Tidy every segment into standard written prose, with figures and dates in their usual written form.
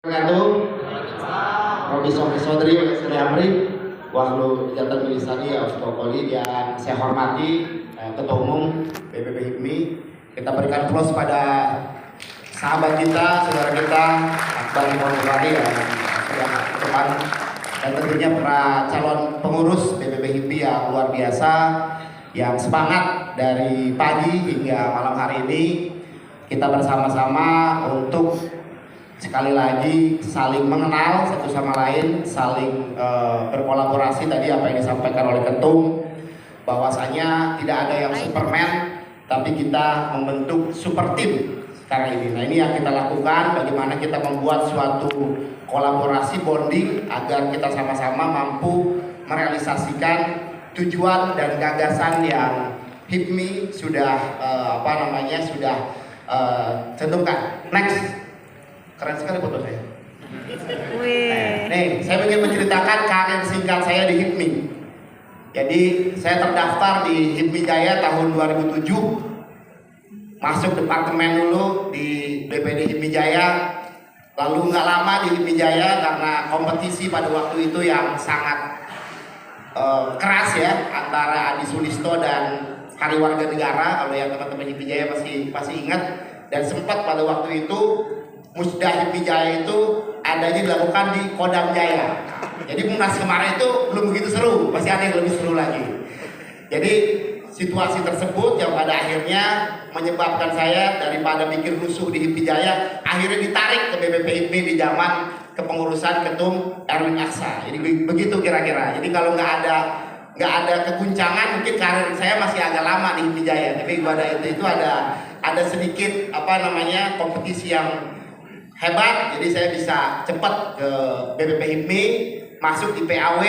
Wabarakatuh. Profesor Sodri Sri Amri, Wahlu Jatan Milisani Austrokoli yang saya hormati, Ketua Umum BPP HIPMI. Kita berikan plus pada sahabat kita, saudara kita, Akbar Ibrahim yang sudah depan, dan tentunya para calon pengurus BPP HIPMI yang luar biasa, yang semangat dari pagi hingga malam hari ini. Kita bersama-sama untuk sekali lagi saling mengenal satu sama lain, saling berkolaborasi. Tadi apa yang disampaikan oleh Ketum, bahwasanya tidak ada yang superman, tapi kita membentuk super team sekarang ini. Nah, ini yang kita lakukan, bagaimana kita membuat suatu kolaborasi bonding agar kita sama-sama mampu merealisasikan tujuan dan gagasan yang HIPMI sudah sudah tentukan. Next. Keren sekali foto saya. Nih, saya ingin menceritakan karir singkat saya di HIPMI. Jadi, saya terdaftar di HIPMI Jaya tahun 2007. Masuk departemen dulu di BPD HIPMI Jaya. Lalu nggak lama di HIPMI Jaya karena kompetisi pada waktu itu yang sangat keras ya, antara Adi Sulisto dan Hari Warga Negara. Kalau yang teman-teman HIPMI Jaya masih ingat. Dan sempat pada waktu itu Musda HIPMI Jaya itu adanya dilakukan di Kodam Jaya. Jadi Munas kemarin itu belum begitu seru, masih ada yang lebih seru lagi. Jadi situasi tersebut yang pada akhirnya menyebabkan saya daripada mikir rusuh di HIPMI Jaya, akhirnya ditarik ke BPP HIPMI di zaman kepengurusan Ketum Erwin Aksa. Jadi begitu kira-kira. Jadi kalau nggak ada keguncangan, mungkin karir saya masih agak lama di HIPMI Jaya. Tapi pada itu ada sedikit kompetisi yang hebat, jadi saya bisa cepat ke BPP HIPMI, masuk di PAW,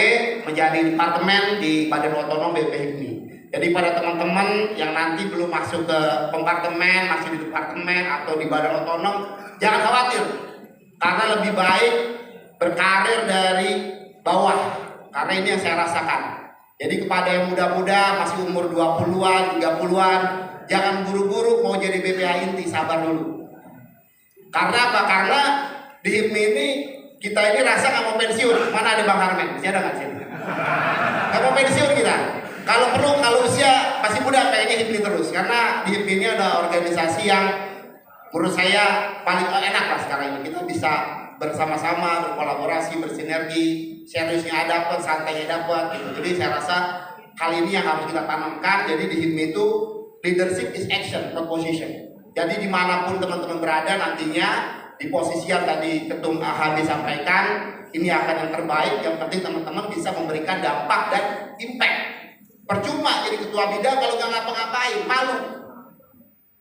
menjadi departemen di Badan Otonom BPP HIPMI. Jadi pada teman-teman yang nanti belum masuk ke kompartemen, masih di departemen atau di Badan Otonom, jangan khawatir, karena lebih baik berkarir dari bawah, karena ini yang saya rasakan. Jadi kepada yang muda-muda, masih umur 20-an, 30-an, jangan buru-buru mau jadi BPH inti, sabar dulu. Karena apa? Karena di HIPMI ini kita ini rasa nggak mau pensiun. Mana ada Bang Harmen? Masih ada nggak sih? Nggak mau pensiun kita. Kalau perlu, kalau usia masih muda, kayaknya HIPMI terus. Karena di HIPMI ini ada organisasi yang menurut saya paling enak lah sekarang ini. Kita bisa bersama-sama, berkolaborasi, bersinergi, seriusnya dapat, santainya dapat. Gitu. Jadi saya rasa hal ini yang harus kita tanamkan. Jadi di HIPMI itu leadership is action, not position. Jadi dimanapun teman-teman berada nantinya, di posisi yang tadi Ketum AHB sampaikan, ini akan yang terbaik. Yang penting teman-teman bisa memberikan dampak dan impact. Percuma jadi ketua bidang kalau nggak ngapa-ngapain, malu.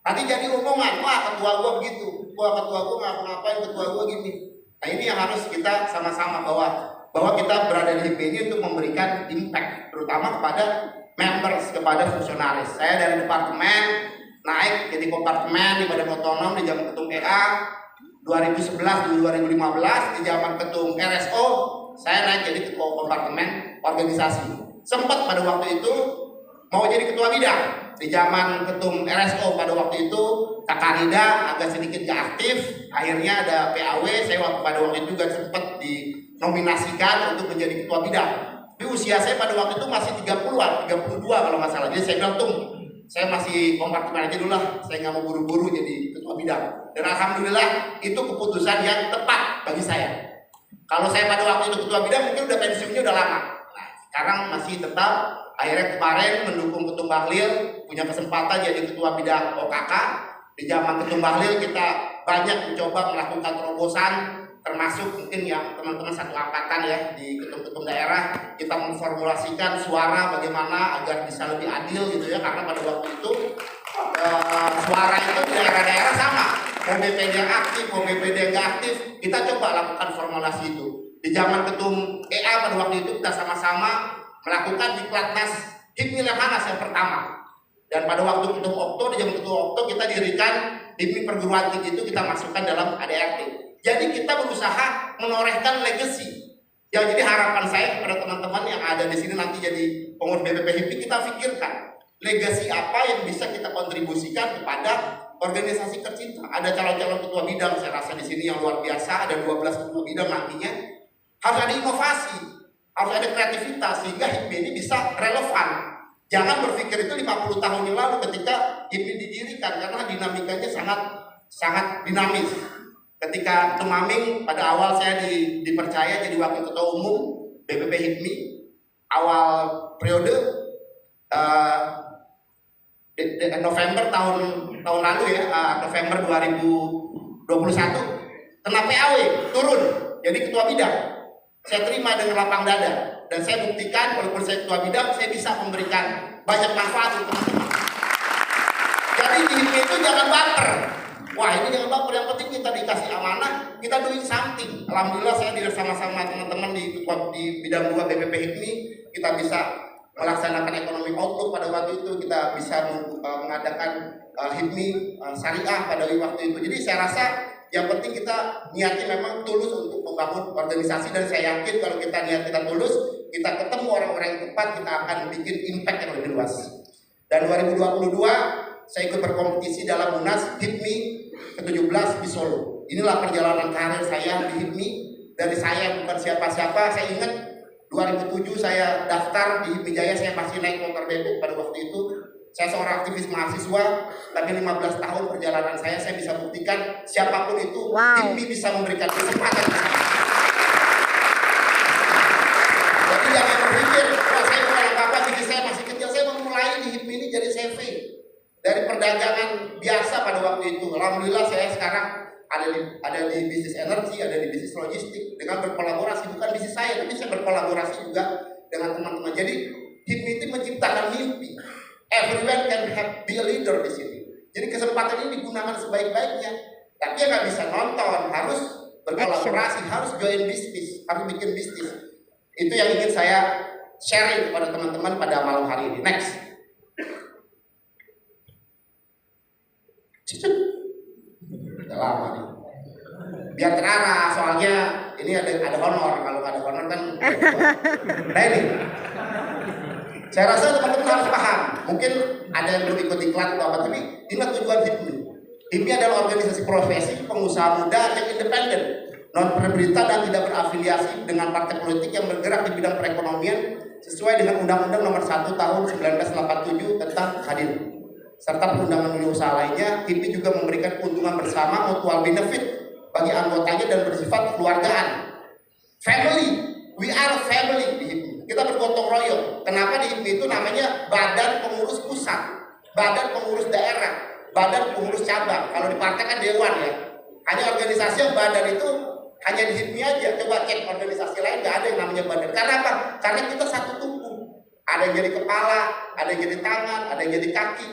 Nanti jadi omongan, wah ketua gua begitu, wah ketua gua ngapa-ngapain, ketua gua gini. Nah ini yang harus kita sama-sama bahwa kita berada di HIPMI ini untuk memberikan impact, terutama kepada members, kepada fungsionaris. Saya dari departemen naik jadi kompartemen di Badan Otonom di zaman Ketum EA 2011-2015, di zaman Ketum RSO saya naik jadi ketua kompartemen organisasi. Sempat pada waktu itu mau jadi ketua bidang di zaman Ketum RSO pada waktu itu Kakak Rida agak sedikit gak aktif, akhirnya ada PAW. Saya pada waktu itu juga sempat dinominasikan untuk menjadi ketua bidang. Tapi usia saya pada waktu itu masih 30-an, 32 kalau nggak salah. Jadi saya bilang saya masih kompartemen aja dulu lah, saya nggak mau buru-buru jadi ketua bidang. Dan alhamdulillah itu keputusan yang tepat bagi saya. Kalau saya pada waktu itu ketua bidang mungkin udah pensiunnya udah lama. Nah, sekarang masih tetap. Akhirnya kemarin mendukung Ketum Bahlil, punya kesempatan jadi ketua bidang OKK. Di zaman Ketum Bahlil kita banyak mencoba melakukan terobosan, termasuk mungkin yang teman-teman satu angkatan ya di ketum-ketum daerah, kita memformulasikan suara bagaimana agar bisa lebih adil gitu ya, karena pada waktu itu suara itu di daerah-daerah sama, mau BPD yang aktif, mau BPD yang nggak aktif, kita coba lakukan formulasi itu. Di zaman Ketum EA pada waktu itu kita sama-sama melakukan Diklatnas HIPMI Lemhanas yang pertama. Dan pada waktu Ketum Okto, di zaman Ketum Okto kita dirikan HIPMI perguruan tinggi itu kita masukkan dalam ADRT. Jadi kita berusaha menorehkan legacy. Ya, jadi harapan saya kepada teman-teman yang ada di sini nanti jadi pengurus BPP HIPMI, kita pikirkan legacy apa yang bisa kita kontribusikan kepada organisasi tercinta. Ada calon-calon ketua bidang saya rasa di sini yang luar biasa, ada 12 ketua bidang nantinya. Harus ada inovasi, harus ada kreativitas sehingga HIPMI ini bisa relevan. Jangan berpikir itu 50 tahun yang lalu ketika HIPMI didirikan, karena dinamikanya sangat dinamis. Ketika Tumaming pada awal saya dipercaya jadi wakil ketua umum BPP HIPMI awal periode November tahun lalu ya, November 2021 kena PAW turun jadi ketua bidang. Saya terima dengan lapang dada dan saya buktikan walaupun saya ketua bidang saya bisa memberikan banyak manfaat untuk teman-teman. Jadi di HIPMI itu jangan baper. Wah ini jangan baper, yang penting kita dikasih amanah, kita doing something. Alhamdulillah saya bersama-sama teman-teman di bidang 2 BPP HIPMI kita bisa melaksanakan ekonomi outlook pada waktu itu, kita bisa mengadakan HIPMI syariah pada waktu itu. Jadi saya rasa yang penting kita niatnya memang tulus untuk membangun organisasi, dan saya yakin kalau kita niat kita tulus, kita ketemu orang-orang yang tepat, kita akan bikin impact yang lebih luas. Dan 2022 saya ikut berkompetisi dalam Munas HIPMI ke-17 di Solo. Inilah perjalanan karir saya di HIPMI. Dari saya bukan siapa-siapa, saya ingat 2007 saya daftar di HIPMI Jaya, saya masih naik motor bebek pada waktu itu. Saya seorang aktivis mahasiswa, tapi 15 tahun perjalanan saya bisa buktikan siapapun itu, HIPMI bisa memberikan kesempatan. Jadi jangan berpikir, wah saya bukan apa-apa, jadi saya masih kecil. Saya memulai di HIPMI ini jadi CV. Dari perdagangan biasa pada waktu itu. Alhamdulillah saya sekarang ada di bisnis energi, ada di bisnis logistik, dengan berkolaborasi, bukan bisnis saya, tapi saya berkolaborasi juga dengan teman-teman. Jadi HIPMI itu menciptakan mimpi. Everyone can be a leader di sini. Jadi kesempatan ini digunakan sebaik-baiknya. Tapi ya nggak bisa nonton, harus berkolaborasi, harus join bisnis, harus bikin bisnis. Itu yang ingin saya sharing kepada teman-teman pada malam hari ini. Next. Udah lama nih. Biar terarah, soalnya ini ada honor. Kalau nggak ada honor kan. Nah ini. Saya rasa teman-teman harus paham. Mungkin ada yang belum ikut iklan atau apa, tapi inilah tujuan HIPMI. HIPMI adalah organisasi profesi pengusaha muda yang independen, non pemerintah dan tidak berafiliasi dengan partai politik yang bergerak di bidang perekonomian sesuai dengan Undang-Undang Nomor 1 Tahun 1987 tentang hadir. Serta perundangan dunia usaha lainnya. HIPMI juga memberikan keuntungan bersama mutual benefit bagi anggotanya dan bersifat keluargaan. Family, we are family di HIPMI. Kita bergotong royong. Kenapa di HIPMI itu namanya Badan Pengurus Pusat, Badan Pengurus Daerah, Badan Pengurus Cabang. Kalau di partai kan dewan ya. Hanya organisasi yang badan itu hanya di HIPMI aja. Coba cek organisasi lain, nggak ada yang namanya badan. Karena apa? Karena kita satu tubuh. Ada yang jadi kepala, ada yang jadi tangan, ada yang jadi kaki.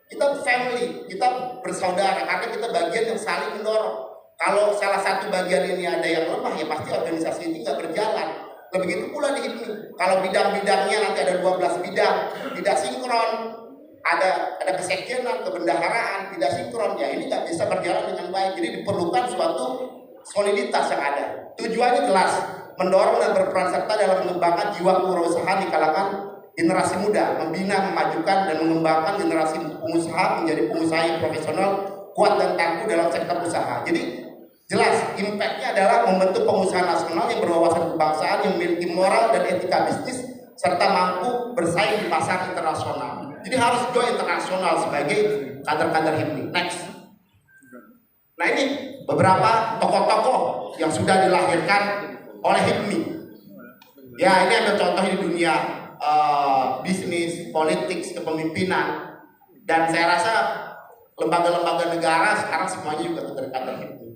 Kita family, kita bersaudara karena kita bagian yang saling mendorong. Kalau salah satu bagian ini ada yang lemah, ya pasti organisasi ini nggak berjalan. Begitu pula di HIPMI. Kalau bidang-bidangnya nanti ada 12 bidang, tidak sinkron, ada kesekjenan, kebendaharaan, tidak sinkron, ya ini nggak bisa berjalan dengan baik. Jadi diperlukan suatu soliditas yang ada. Tujuannya jelas, mendorong dan berperan serta dalam mengembangkan jiwa kewirausahaan di kalangan generasi muda, membina, memajukan, dan mengembangkan generasi pengusaha menjadi pengusaha yang profesional, kuat dan tangguh dalam sektor usaha. Jadi jelas, impact-nya adalah membentuk pengusaha nasional yang berwawasan kebangsaan, yang memiliki moral dan etika bisnis, serta mampu bersaing di pasar internasional. Jadi harus go internasional sebagai kader-kader HIPMI. Next. Nah ini beberapa tokoh-tokoh yang sudah dilahirkan oleh HIPMI. Ya ini ada contoh di dunia bisnis, politik, kepemimpinan, dan saya rasa lembaga-lembaga negara sekarang semuanya juga kader-kader HIPMI.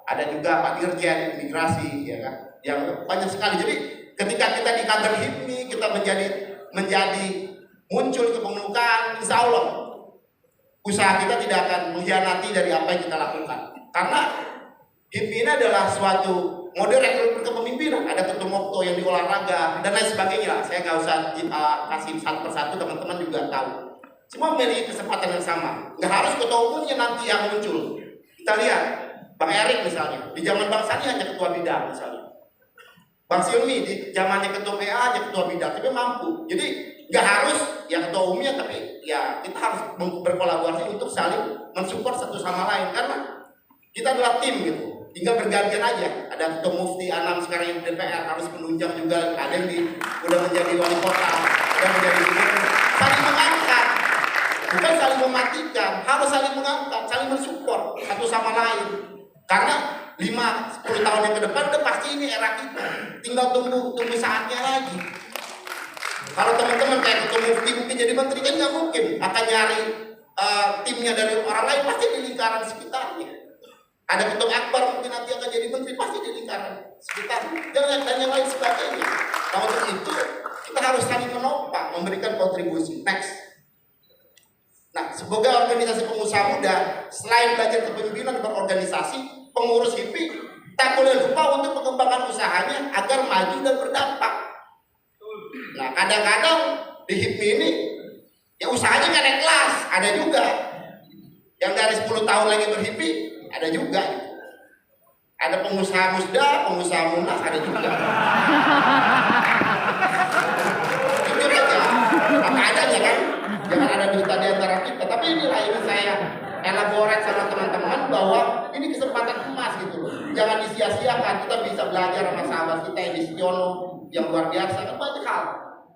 Ada juga Pak Dirjen Imigrasi, ya kan, yang banyak sekali. Jadi ketika kita di kader HIPMI, kita menjadi muncul kepemukaan, insya Allah usaha kita tidak akan mengkhianati dari apa yang kita lakukan. Karena HIPMI ini adalah suatu model rekrutmen kepemimpinan. Ada ketua mokto yang di olahraga dan lain sebagainya. Saya nggak usah kasih satu persatu, teman-teman juga tahu. Semua memiliki kesempatan yang sama. Nggak harus ketua umumnya nanti yang muncul. Kita lihat Bang Erik misalnya, di zaman Bang Sani hanya ketua bidang misalnya. Bang Silmi di zamannya ketua PA hanya ketua bidang, tapi mampu. Jadi nggak harus ya ketua umumnya, tapi ya kita harus berkolaborasi untuk saling mensupport satu sama lain karena kita adalah tim gitu. Tinggal bergantian aja. Ada Ketua Mufti Anam sekarang yang DPR harus menunjang juga. Ada yang udah menjadi wali kota, udah menjadi gubernur. Saling mengangkat, bukan saling mematikan. Harus saling mengangkat, saling mensupport satu sama lain. Karena 5-10 tahun yang ke depan udah pasti ini era kita. Tinggal tunggu saatnya lagi. Kalau teman-teman kayak Ketua Mufti mungkin jadi menteri kan nggak mungkin akan nyari timnya dari orang lain, pasti di lingkaran sekitarnya. Ada Ketua Akbar mungkin nanti akan jadi menteri, pasti di lingkaran sekitarnya dan yang lain sebagainya. Nah untuk itu kita harus saling menopang, memberikan kontribusi. Next. Nah sebagai organisasi pengusaha muda, selain belajar kepemimpinan berorganisasi, pengurus HIPMI tak boleh lupa untuk mengembangkan usahanya agar maju dan berdampak. Nah kadang-kadang di HIPMI ini ya usahanya nggak naik kelas, ada juga yang dari 10 tahun lagi berHIPMI, ada juga. Ada pengusaha musda, pengusaha munas, ada juga. Itu aja, apa adanya kan, jangan ada dusta di antara kita. Tapi inilah ini saya elaborate sama teman-teman bahwa ini kesempatan emas gitu loh. Jangan disia-siakan. Kita bisa belajar sama sahabat kita yang di Siono yang luar biasa, kan banyak hal.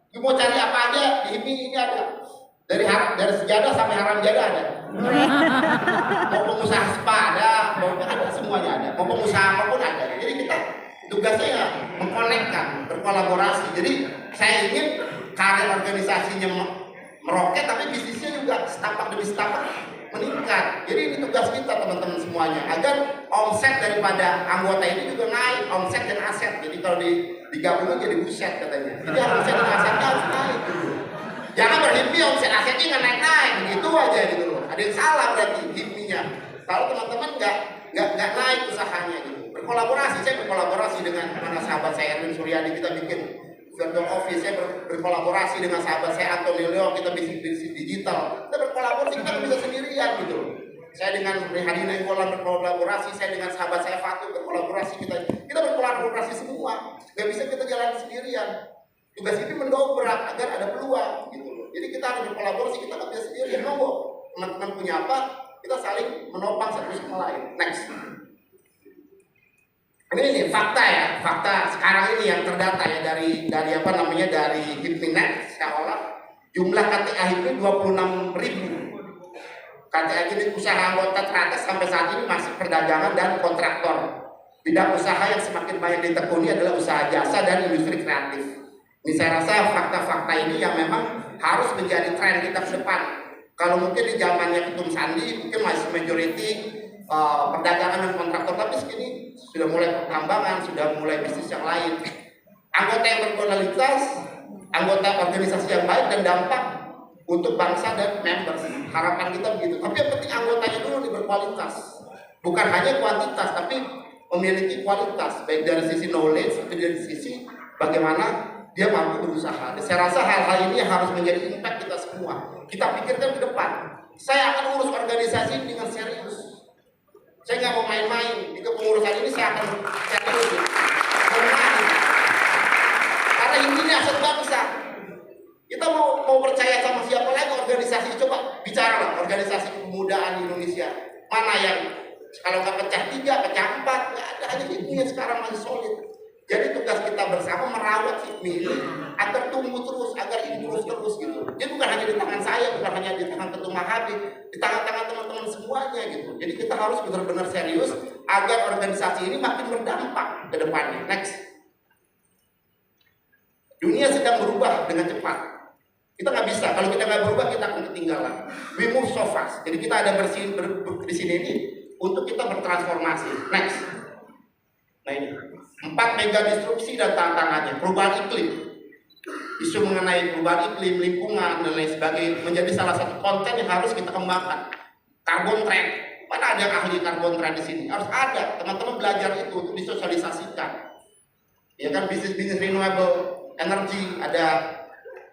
Kita mau cari apa aja di ini ada. Dari sejadah sampai haram jadah ada. Mau pengusaha spa ada semuanya ada. Mau pengusaha apapun ada. Jadi kita tugasnya ya mengkonekkan, berkolaborasi. Jadi saya ingin karir organisasinya meroket, tapi bisnisnya juga setapak demi setapak meningkat. Jadi ini tugas kita teman-teman semuanya, agar omset daripada anggota ini juga naik, omset dan aset. Jadi kalau digabungkan jadi buset katanya. Jadi omset dan asetnya harus naik dulu. Jangan berhimpi omset asetnya nggak naik-naik, begitu aja gitu loh. Ada yang salah berarti himpinya. Kalau teman-teman nggak naik usahanya gitu. Saya berkolaborasi dengan sahabat saya Erwin Suryadi, kita bikin virtual office. Saya berkolaborasi dengan sahabat saya Antonio Leo, kita bikin bisnis digital. Kita berkolaborasi, kita nggak bisa sendirian gitu loh. Saya dengan Hadina Inggolan berkolaborasi, saya dengan sahabat saya Fatul berkolaborasi, kita berkolaborasi semua. Nggak bisa kita jalan sendirian. Tugas ini mendobrak agar ada peluang gitu loh. Jadi kita harus berkolaborasi, kita nggak bisa sendiri. Monggo teman-teman punya apa, kita saling menopang satu sama lain. Next. Ini fakta ya, fakta sekarang ini yang terdata ya dari HIPMI.net. Seolah jumlah KTA HIPMI 26.000. KTA jadi usaha anggota teratas sampai saat ini masih perdagangan dan kontraktor. Bidang usaha yang semakin banyak ditekuni adalah usaha jasa dan industri kreatif. Ini saya rasa fakta-fakta ini yang memang harus menjadi tren kita ke depan. Kalau mungkin di zamannya Ketum Sandi mungkin masih majority perdagangan dan kontraktor, tapi segini sudah mulai pertambangan, sudah mulai bisnis yang lain. Anggota yang berkualitas, anggota organisasi yang baik dan dampak untuk bangsa dan members. Harapan kita begitu. Tapi yang penting anggotanya dulu nih berkualitas. Bukan hanya kuantitas, tapi memiliki kualitas, baik dari sisi knowledge, tapi dari sisi bagaimana dia mampu berusaha. Saya rasa hal-hal ini harus menjadi impact kita semua. Kita pikirkan ke depan. Saya akan urus organisasi ini dengan serius. Saya nggak mau main-main. Di kepengurusan ini saya akan serius. Karena ini aset bangsa. Kita mau percaya sama siapa lagi organisasi? Coba bicara lah organisasi kepemudaan Indonesia. Mana yang kalau nggak pecah 3, pecah 4, nggak ada. Hanya ini sekarang masih solid. Jadi tugas kita bersama merawat HIPMI ini agar tumbuh terus, agar improve terus gitu. Jadi bukan hanya di tangan saya, bukan hanya di tangan Ketum Habib, di tangan-tangan teman-teman semuanya gitu. Jadi kita harus benar-benar serius agar organisasi ini makin berdampak ke depannya. Next. Dunia sedang berubah dengan cepat. Kita nggak bisa, kalau kita nggak berubah kita akan ketinggalan. We move so fast. Jadi kita ada di sini ini untuk kita bertransformasi. Next. Nah ini 4 mega disrupsi dan tantangannya. Perubahan iklim, isu mengenai perubahan iklim, lingkungan dan lain sebagainya menjadi salah satu konten yang harus kita kembangkan. Carbon trade, mana ada yang ahli carbon trade di sini? Harus ada. Teman-teman belajar itu untuk disosialisasikan. Ya kan, bisnis renewable energy, ada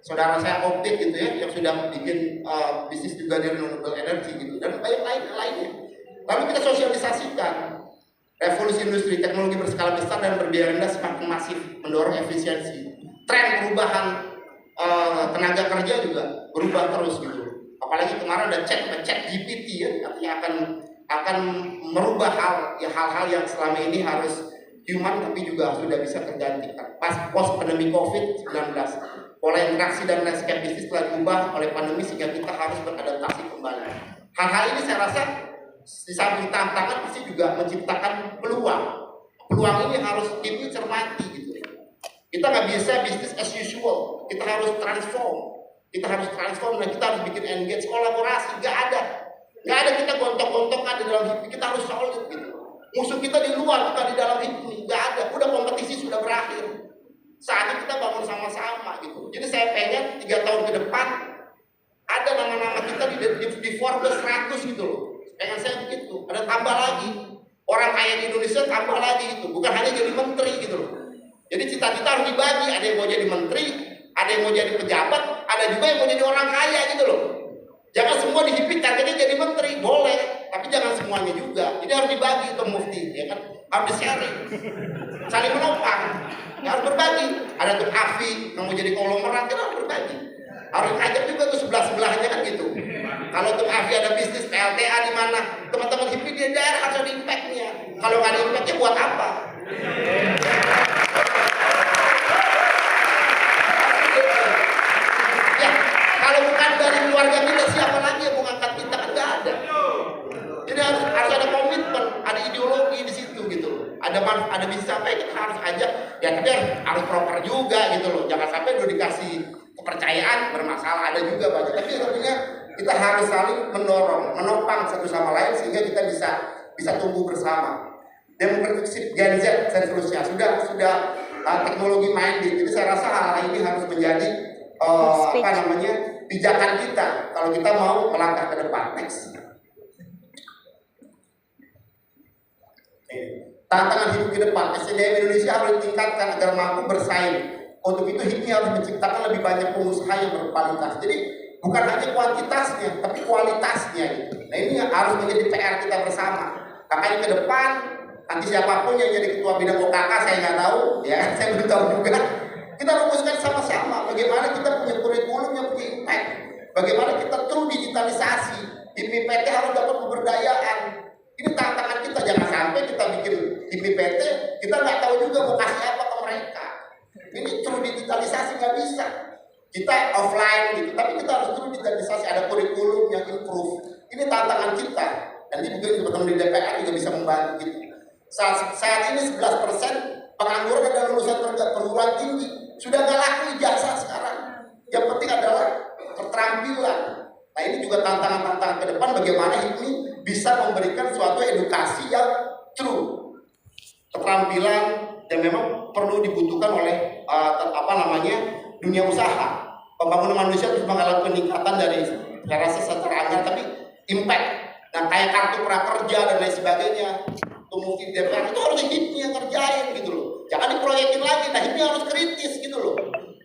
saudara saya Optik gitu ya yang sudah bikin bisnis juga di renewable energy gitu, dan banyak lainnya. Lalu kita sosialisasikan. Revolusi industri, teknologi berskala besar dan berbiaya rendah semakin masif, mendorong efisiensi. Tren perubahan tenaga kerja juga berubah terus gitu. apalagi kemarin ada chat GPT ya, artinya akan merubah hal-hal yang selama ini harus human tapi juga sudah bisa tergantikan. Pas post pandemi COVID-19, pola interaksi dan landscape bisnis telah diubah oleh pandemi sehingga kita harus beradaptasi kembali. Hal-hal ini saya rasa di samping tantangan pasti juga menciptakan peluang. Peluang ini harus kita cermati gitu. Kita nggak bisa bisnis as usual. Kita harus transform. Kita harus transform dan kita harus bikin engage, kolaborasi. Nggak ada kita gontok-gontokan di dalam hidup. Kita harus solid gitu. Musuh kita di luar, kita di dalam hidup. Nggak ada. Udah kompetisi sudah berakhir. Saatnya kita bangun sama-sama gitu. Jadi saya pengen 3 tahun ke depan ada nama-nama kita di Forbes 100 gitu loh. Pengen saya begitu. Ada tambah lagi. Orang kaya di Indonesia tambah lagi gitu. Bukan hanya jadi menteri gitu loh. Jadi cita-cita harus dibagi, ada yang mau jadi menteri, ada yang mau jadi pejabat, ada juga yang mau jadi orang kaya gitu loh. Jangan semua dihipit targetnya jadi menteri, boleh, tapi jangan semuanya juga. Jadi harus dibagi ke mufti, ya kan? Harus di-sharing, saling menopang, ya, harus berbagi. Ada tuh Afi yang mau jadi konglomerat, kita harus berbagi. Harus ajak juga tuh sebelah-sebelahnya kan gitu. Kalau tuh Afi ada bisnis PLTA di mana, teman-teman hippie di daerah harus ada impact-nya. Kalau nggak ada impact-nya buat apa? Kalau bukan dari keluarga kita, siapa lagi yang mengangkat kita? Kan nggak ada. Jadi harus ada komitmen, ada ideologi di situ gitu. Ada bisnis apa yang kita harus ajak. Ya tapi harus proper juga gitu loh. Jangan sampai udah dikasih kepercayaan bermasalah. Ada juga banyak. Tapi artinya kita harus saling mendorong, menopang satu sama lain sehingga kita bisa tumbuh bersama. Demokrasi Gen Z dan seterusnya sudah teknologi minded. Jadi saya rasa hal-hal ini harus menjadi pijakan kita kalau kita mau melangkah ke depan. Next. Tantangan hidup ke depan, SDM Indonesia harus ditingkatkan agar mampu bersaing. Untuk itu HIPMI harus menciptakan lebih banyak pengusaha yang berkualitas. Jadi bukan hanya kuantitasnya, tapi kualitasnya gitu. Nah ini harus menjadi PR kita bersama. Makanya ke depan nanti siapapun yang jadi ketua bidang OKK saya nggak tahu, ya saya belum tahu juga. Kita rumuskan sama-sama bagaimana kita punya kurikulum yang punya impact. Bagaimana kita true digitalisasi. HIPMI PT harus dapat pemberdayaan. Ini tantangan kita, jangan sampai kita bikin HIPMI PT, kita nggak tahu juga mau kasih apa ke mereka. Ini true digitalisasi nggak bisa. Kita offline gitu, tapi kita harus true digitalisasi, ada kurikulum yang improve. Ini tantangan kita. Nanti mungkin teman-teman di DPR juga bisa membantu gitu. Saat ini 11% pengangguran adalah lulusan perguruan tinggi. Sudah nggak laku ijazah sekarang. Yang penting adalah keterampilan. Nah ini juga tantangan-tantangan ke depan bagaimana HIPMI bisa memberikan suatu edukasi yang true, keterampilan dan memang perlu dibutuhkan oleh dunia usaha. Pembangunan manusia terus mengalami peningkatan dari saya rasa secara anggaran tapi impact. Nah kayak kartu prakerja dan lain sebagainya. Mungkin DPR itu harus HIPMI yang kerjain gitu loh. Jangan diproyekin lagi. Nah HIPMI harus kritis gitu loh.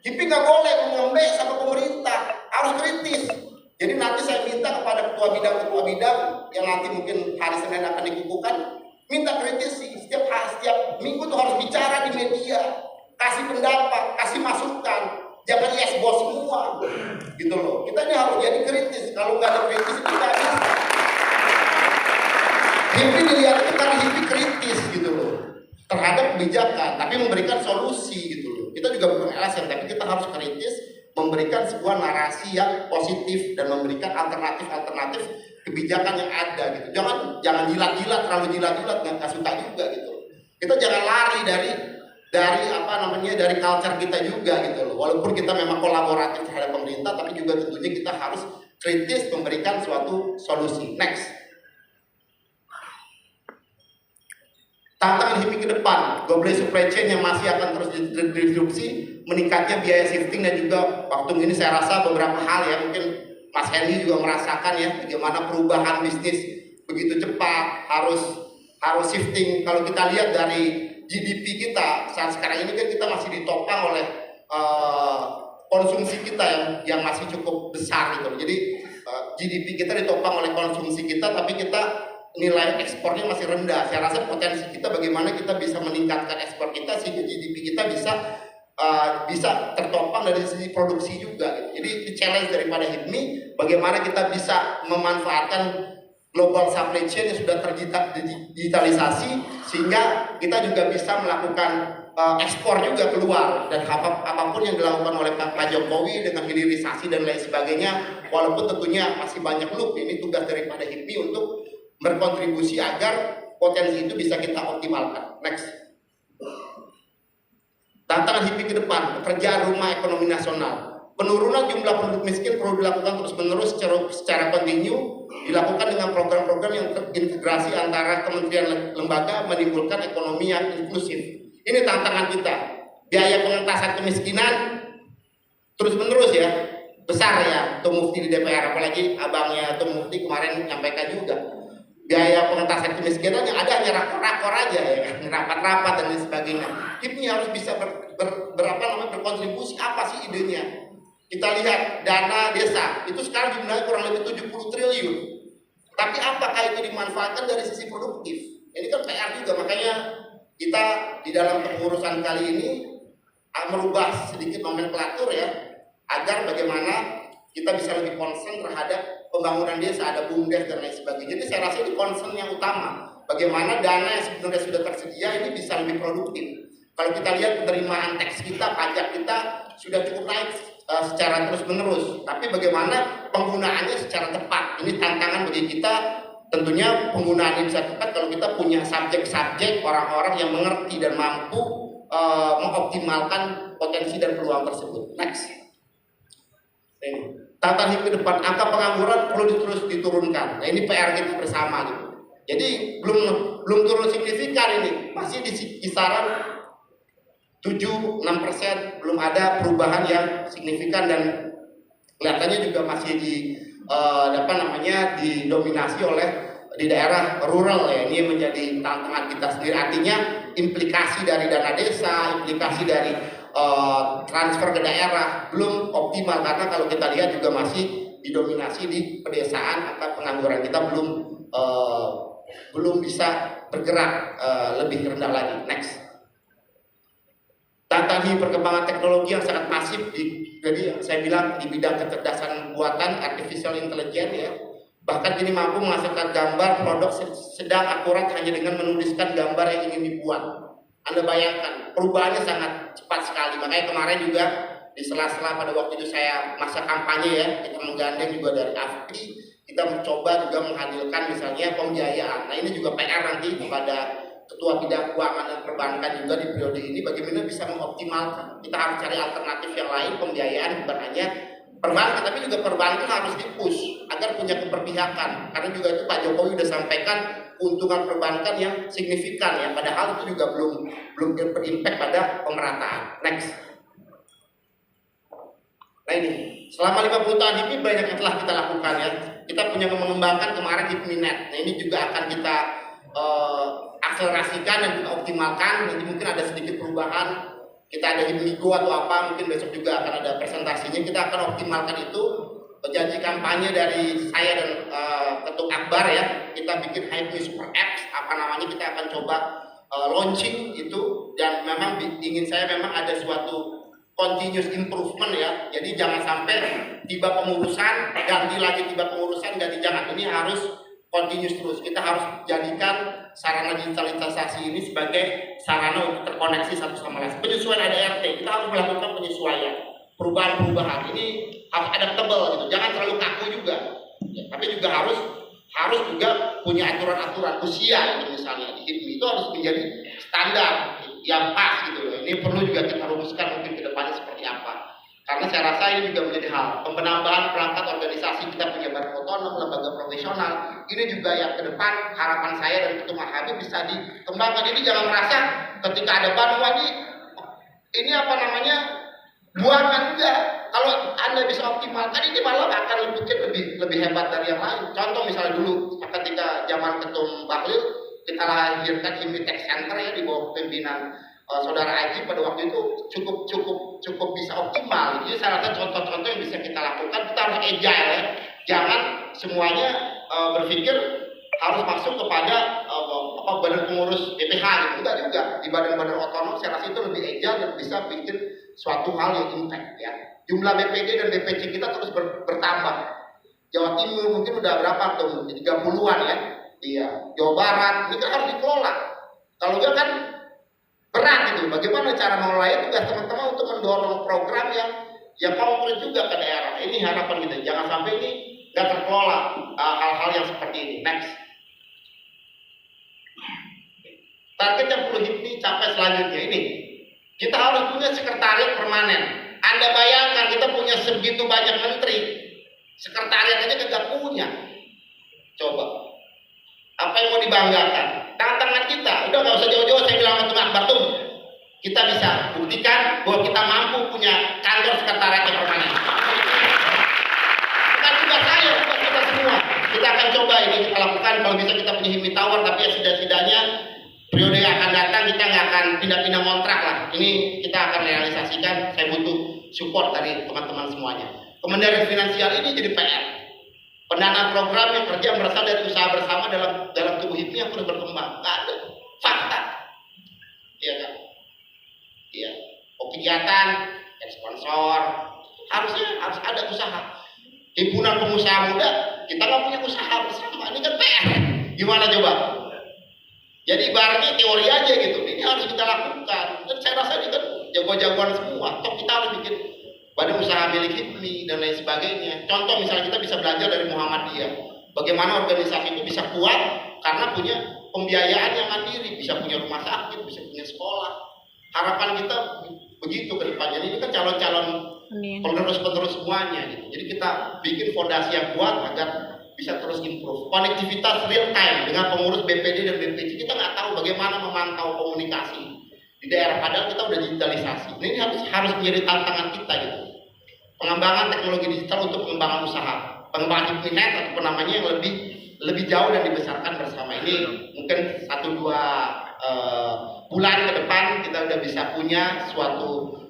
HIPMI nggak boleh mengembek sama pemerintah, harus kritis. Jadi nanti saya minta kepada ketua bidang yang nanti mungkin hari Senin akan dikukuhkan, minta kritisi setiap minggu tuh harus bicara di media, kasih pendapat, kasih masukan, jangan yes bos semua, gitu loh. Kita ini harus jadi kritis. Kalau nggak ada kritis itu nggak bisa. HIPMI dilihat itu karena HIPMI kritis gitu loh terhadap kebijakan, tapi memberikan solusi gitu loh. Kita juga bukan LSM, tapi kita harus kritis, memberikan sebuah narasi yang positif dan memberikan alternatif kebijakan yang ada gitu. Jangan jilat-jilat, terlalu jilat-jilat, nggak suka juga gitu. Kita jangan lari dari culture kita juga gitu loh. Walaupun kita memang kolaboratif terhadap pemerintah, tapi juga tentunya kita harus kritis memberikan suatu solusi. Next. Tantangan HIPMI ke depan, global supply chain yang masih akan terus disrupsi, meningkatnya biaya shifting dan juga waktu ini saya rasa beberapa hal ya mungkin Mas Hendy juga merasakan ya bagaimana perubahan bisnis begitu cepat harus shifting. Kalau kita lihat dari GDP kita saat sekarang ini kan kita masih ditopang oleh konsumsi kita yang masih cukup besar gitu. Jadi GDP kita ditopang oleh konsumsi kita, tapi kita nilai ekspornya masih rendah. Saya rasa potensi kita bagaimana kita bisa meningkatkan ekspor kita sehingga GDP kita bisa bisa tertopang dari sisi produksi juga gitu. Jadi challenge daripada HIPMI bagaimana kita bisa memanfaatkan global supply chain yang sudah terdigitalisasi sehingga kita juga bisa melakukan ekspor juga keluar, dan apapun yang dilakukan oleh Pak Jokowi dengan hilirisasi dan lain sebagainya, walaupun tentunya masih banyak loop, ini tugas daripada HIPMI untuk berkontribusi agar potensi itu bisa kita optimalkan. Next. Tantangan HIPMI ke depan, pekerjaan rumah ekonomi nasional. Penurunan jumlah penduduk miskin perlu dilakukan terus-menerus secara kontinu, dilakukan dengan program-program yang terintegrasi antara kementerian lembaga menimbulkan ekonomi yang inklusif. Ini tantangan kita. Biaya pengentasan kemiskinan terus-menerus ya, besar ya, Tuh Mufti di DPR, apalagi abangnya Tuh Mufti kemarin menyampaikan juga. Biaya pengentasan kemiskinan yang ada hanya rakor-rakor aja ya, rapat-rapat dan lain sebagainya. HIPMI harus bisa berkontribusi. Apa sih idenya? Kita lihat dana desa itu sekarang jumlahnya kurang lebih 70 triliun. Tapi apakah itu dimanfaatkan dari sisi produktif? Ini kan PR juga, makanya kita di dalam pengurusan kali ini merubah sedikit nomenklatur ya, agar bagaimana kita bisa lebih concern terhadap pembangunan desa, ada BUMDes dan lain sebagainya. Jadi saya rasa ini concern yang utama, bagaimana dana yang sebenarnya sudah tersedia ini bisa lebih produktif. Kalau kita lihat penerimaan teks kita, pajak kita sudah cukup naik secara terus-menerus, tapi bagaimana penggunaannya secara tepat, ini tantangan bagi kita. Tentunya penggunaannya bisa tepat kalau kita punya subjek-subjek, orang-orang yang mengerti dan mampu mengoptimalkan potensi dan peluang tersebut. Next. Tantangan HIPMI ke depan, angka pengangguran perlu terus diturunkan. Nah, ini PR kita bersama gitu. Jadi belum turun signifikan, ini masih di kisaran 7-6%, belum ada perubahan yang signifikan dan kelihatannya juga masih didominasi oleh di daerah rural ya. Ini menjadi tantangan kita sendiri. Artinya implikasi dari dana desa, implikasi dari transfer ke daerah belum optimal, karena kalau kita lihat juga masih didominasi di pedesaan, angka pengangguran kita belum bisa bergerak lebih rendah lagi. Next. Tantangan perkembangan teknologi yang sangat masif jadi saya bilang di bidang kecerdasan buatan artificial intelligence ya, bahkan kini mampu menghasilkan gambar produk sedang akurat hanya dengan menuliskan gambar yang ingin dibuat. Anda bayangkan perubahannya sangat cepat sekali. Makanya kemarin juga di sela-sela pada waktu itu saya masa kampanye ya, kita menggandeng juga dari AFPI, kita mencoba juga menghadirkan misalnya pembiayaan. Nah, ini juga PR nanti kepada Ketua Bidang Keuangan dan Perbankan juga di periode ini, bagaimana bisa mengoptimalkan. Kita harus cari alternatif yang lain, pembiayaan bukan hanya perbankan, tapi juga perbankan harus dipush agar punya keberpihakan. Karena juga itu Pak Jokowi sudah sampaikan keuntungan perbankan yang signifikan ya, padahal itu juga belum berimpact pada pemerataan. Next. Nah ini, selama 50 tahun HIPMI banyak yang telah kita lakukan ya. Kita punya mengembangkan kemarin HIPMI.net. Nah ini juga akan kita akselerasikan dan kita optimalkan. Nanti mungkin ada sedikit perubahan, kita ada HIPMIGO atau apa, mungkin besok juga akan ada presentasinya. Kita akan optimalkan itu. Janji kampanye dari saya dan Ketum Akbar ya, kita bikin HIPMI Super Apps, apa namanya, kita akan coba launching itu, dan memang ingin saya memang ada suatu continuous improvement ya. Jadi jangan sampai tiba pengurusan ganti lagi, tiba pengurusan ganti, jangan, ini harus continuous terus. Kita harus jadikan sarana digitalisasi ini sebagai sarana untuk terkoneksi satu sama lain. Penyesuaian ADRT, kita harus melakukan penyesuaian, perubahan-perubahan ini harus adaptable gitu. Jangan terlalu kaku juga. Ya, tapi juga harus juga punya aturan-aturan usia gitu, misalnya di HIPMI itu harus menjadi standar yang pas gitu loh. Ini perlu juga kita rumuskan mungkin ke depannya seperti apa. Karena saya rasa ini juga menjadi hal penambahan perangkat organisasi, kita punya badan otonom, lembaga profesional. Ini juga yang ke depan harapan saya dan Ketua Habib bisa dikembangkan. Ini jangan merasa ketika ada bantuan ini apa namanya buangan, enggak. Kalau Anda bisa optimalkan ini malah akan lebih hebat dari yang lain. Contoh misalnya dulu ketika zaman Ketum Bahlil kita lahirkan HIPMI Tech Center ya di bawah pimpinan Saudara Aji, pada waktu itu cukup bisa optimal. Jadi saya rasa contoh-contoh yang bisa kita lakukan, kita harus agile ya. Jangan semuanya berpikir harus masuk kepada badan pengurus BPH gitu. Enggak juga. Di badan-badan otonom saya rasa itu lebih agile dan bisa bikin suatu hal yang impact ya. Jumlah BPD dan BPC kita terus bertambah. Jawa Timur mungkin udah berapa tuh? 30-an ya. Iya. Jawa Barat ini kan harus dikelola. Kalau enggak kan berat itu. Bagaimana cara mengelolanya? Tugas teman-teman untuk mendorong program yang konkret juga ke daerah. Ini harapan kita. Jangan sampai ini nggak terkelola hal-hal yang seperti ini. Next. Target yang perlu HIPMI capai selanjutnya ini. Kita harus punya sekretariat permanen. Anda bayangkan kita punya segitu banyak menteri, sekretariat aja kagak punya. Coba. Apa yang mau dibanggakan? Tantangan kita. Udah nggak usah jauh-jauh saya bilang sama Tung Akbar tuh. Kita bisa buktikan bahwa kita mampu punya kantor sekretariat yang permanen. Bukan tugas saya, tugas kita semua. Kita akan coba ini kita lakukan. Kalau bisa kita punya HIPMI Tower, tapi ya setidaknya periode yang akan datang kita nggak akan pindah-pindah kontrak lah. Ini kita akan realisasikan. Saya butuh support dari teman-teman semuanya. Kemandirian finansial ini jadi PR. Pendanaan program yang kerja berasal dari usaha bersama dalam tubuh HIPMI yang terus berkembang. Nggak ada fakta, iya kan? Iya. Kegiatan, sponsor, harusnya harus ada usaha. Himpunan pengusaha muda, kita nggak punya usaha bersama. Ini kan PR. Gimana coba? Jadi ibaratnya teori aja gitu. Ini harus kita lakukan. Dan saya rasa ini kan jago-jagoan semua. Toh kita harus bikin badan usaha milik HIPMI dan lain sebagainya. Contoh misalnya kita bisa belajar dari Muhammadiyah. Bagaimana organisasi itu bisa kuat karena punya pembiayaan yang mandiri, bisa punya rumah sakit, bisa punya sekolah. Harapan kita begitu ke depannya. Ini kan calon-calon penerus-penerus semuanya gitu. Jadi kita bikin fondasi yang kuat agar bisa terus improve. Konektivitas real time dengan pengurus BPD dan BPC. Kita nggak tahu bagaimana memantau komunikasi di daerah, padahal kita udah digitalisasi. Ini harus menjadi tantangan kita gitu. Pengembangan teknologi digital untuk pengembangan usaha, pengembangan internet ataupun namanya yang lebih jauh dan dibesarkan bersama. Ini mungkin 1-2 bulan ke depan kita udah bisa punya suatu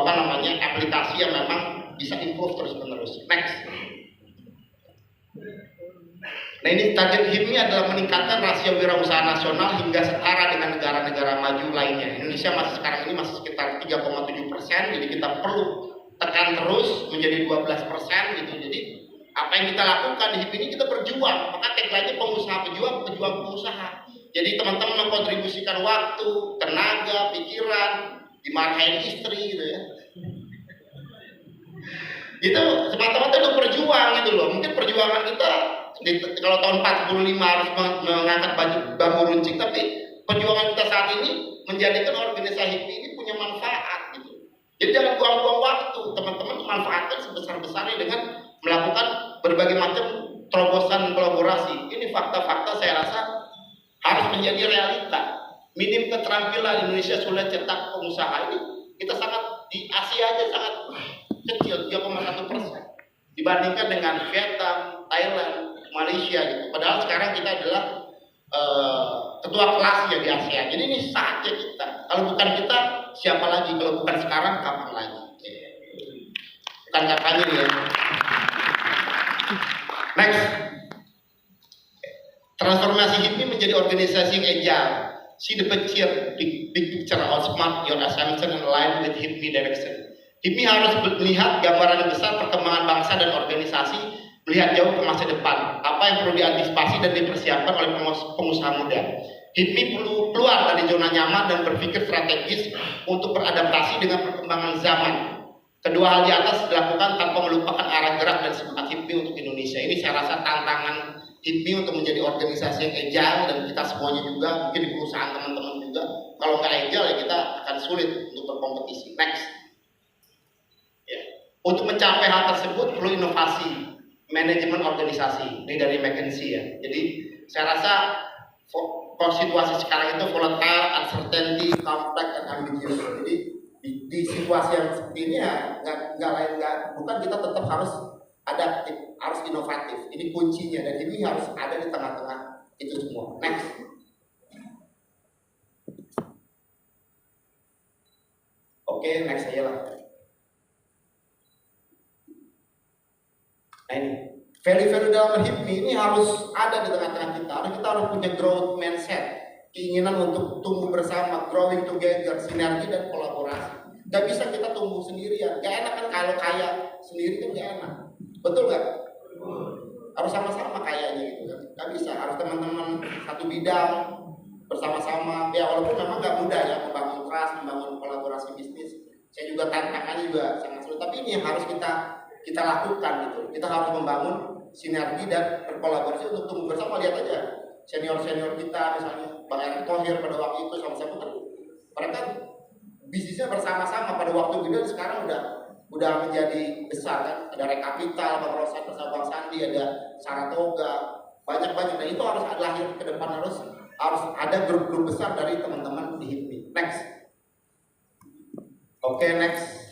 aplikasi yang memang bisa improve terus menerus. Next. Nah ini target HIPMI adalah meningkatkan rasio wirausaha nasional hingga setara dengan negara-negara maju lainnya. Indonesia sekarang ini masih sekitar 3,7%, jadi kita perlu tekan terus menjadi 12% gitu. Jadi apa yang kita lakukan di HIPMI ini kita berjuang, maka tagline-nya pengusaha pejuang pengusaha. Jadi teman-teman mengkontribusikan waktu, tenaga, pikiran, dimarahin istri gitu ya. Gitu, semata-mata untuk berjuang gitu loh. Mungkin perjuangan kita kalau tahun 45 harus mengangkat bambu runcing, tapi perjuangan kita saat ini menjadikan organisasi HIPMI ini punya manfaat gitu. Jadi jangan buang-buang waktu, teman-teman manfaatkan sebesar-besarnya dengan melakukan berbagai macam terobosan kolaborasi. Ini fakta-fakta saya rasa harus menjadi realita. Minim keterampilan Indonesia sulit cetak pengusaha ini. Kita sangat di Asia aja sangat kecil, 3,1% dibandingkan dengan Vietnam, Thailand, Malaysia gitu. Padahal sekarang kita adalah ketua kelas ya di Asia. Jadi ini saatnya kita. Kalau bukan kita, siapa lagi? Kalau bukan sekarang, kapan lagi? Bukan katanya ya. Next. Transformasi HIPMI menjadi organisasi yang agile. See the picture, big picture, outsmart your assumption and align with HIPMI direction. HIPMI harus melihat gambaran besar perkembangan bangsa dan organisasi, melihat jauh ke masa depan. Apa yang perlu diantisipasi dan dipersiapkan oleh pengusaha muda. HIPMI perlu keluar dari zona nyaman dan berpikir strategis untuk beradaptasi dengan perkembangan zaman. Kedua hal di atas dilakukan tanpa melupakan arah gerak dan semangat HIPMI untuk Indonesia. Ini saya rasa tantangan HIPMI untuk menjadi organisasi yang agile, dan kita semuanya juga, mungkin di perusahaan teman-teman juga. Kalau nggak agile ya kita akan sulit untuk berkompetisi. Next. Ya. Untuk mencapai hal tersebut perlu inovasi manajemen organisasi. Ini dari McKinsey ya. Jadi saya rasa situasi sekarang itu volatile, uncertainty, complex, dan ambiguous. Jadi di situasi yang seperti ini ya bukan kita tetap harus adaptif, harus inovatif. Ini kuncinya, dan ini harus ada di tengah-tengah itu semua. Next. Oke, next aja lah. Nah ini, value-value dalam HIPMI ini harus ada di tengah-tengah kita. Kita harus punya growth mindset, keinginan untuk tumbuh bersama, growing together, sinergi dan kolaborasi. Gak bisa kita tumbuh sendirian. Gak enak kan kalau kaya sendiri kan gak enak. Betul gak? Harus sama-sama kayaknya gitu kan. Gak bisa, harus teman-teman satu bidang bersama-sama. Ya walaupun memang gak mudah ya membangun trust, membangun kolaborasi bisnis. Saya juga tantangannya juga sangat sulit. Tapi ini yang harus kita lakukan gitu. Kita harus membangun sinergi dan berkolaborasi untuk tumbuh bersama. Lihat aja senior-senior kita misalnya Bang Erick Thohir pada waktu itu sama siapa kan mereka bisnisnya bersama-sama pada waktu itu dan sekarang udah menjadi besar kan. Ada Rekapital, Bang Rosan bersama Bang Sandi, ada Saratoga, banyak-banyak. Dan itu harus lahir ke depan, harus ada grup-grup besar dari teman-teman di HIPMI. Next. Oke, next.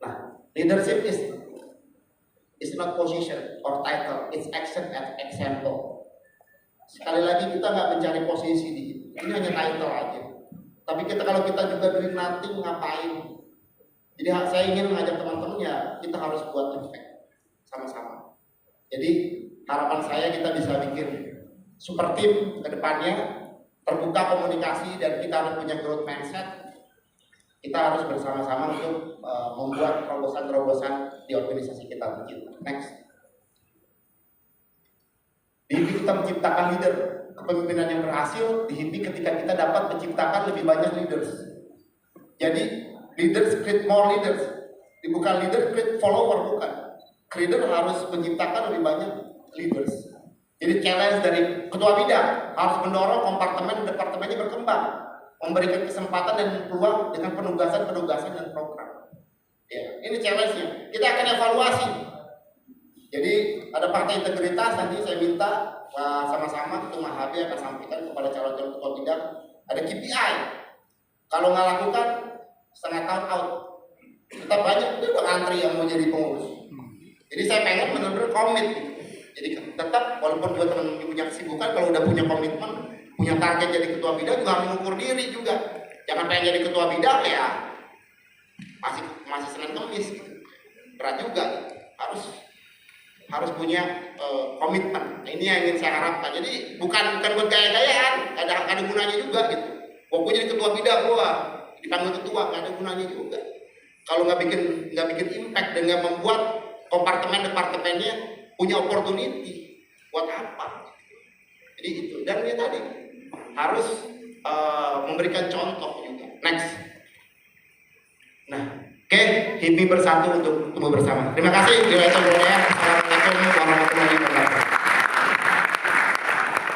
Nah, leadership is not position or title, it's action and example. Sekali lagi kita nggak mencari posisi di ini hanya title aja. Tapi kalau kita juga doing nothing, ngapain? Jadi saya ingin mengajak teman-teman ya kita harus buat impact sama-sama. Jadi harapan saya kita bisa bikin super team ke depannya, terbuka komunikasi dan kita harus punya growth mindset. Kita harus bersama-sama untuk membuat terobosan-terobosan di organisasi kita. Next. Di HIPMI kita menciptakan leader kepemimpinan yang berhasil di HIPMI ketika kita dapat menciptakan lebih banyak leaders. Jadi leaders create more leaders. Bukan leader create follower, bukan. Leader harus menciptakan lebih banyak leaders. Jadi challenge dari ketua bidang harus mendorong kompartemen departemennya berkembang, memberikan kesempatan dan peluang dengan penugasan dan program. Ya, ini challenge-nya. Kita akan evaluasi. Jadi ada partai integritas, nanti saya minta sama-sama Ketua HB akan sampaikan kepada calon-calon ketua bidang ada KPI. Kalau nggak lakukan setengah tahun out. Kita banyak itu udah ngantri yang mau jadi pengurus. Jadi saya pengen benar-benar komit. Jadi tetap walaupun buat teman punya kesibukan, kalau udah punya komitmen, punya target jadi ketua bidang juga mengukur diri juga. Jangan pengen jadi ketua bidang ya masih Senin Kemis. Berat juga. Harus punya komitmen. Nah, ini yang ingin saya harapkan. Jadi bukan buat gaya-gayaan, ada gunanya juga gitu. Pokoknya jadi ketua bidang gua dipanggil ketua, nggak ada gunanya juga. Kalau nggak bikin impact dengan membuat kompartemen departemennya punya opportunity, buat apa? Jadi itu. Dan ini tadi harus memberikan contoh juga. Next. Nah, oke, HIPMI bersatu untuk tumbuh bersama. Terima kasih. Assalamualaikum warahmatullahi wabarakatuh.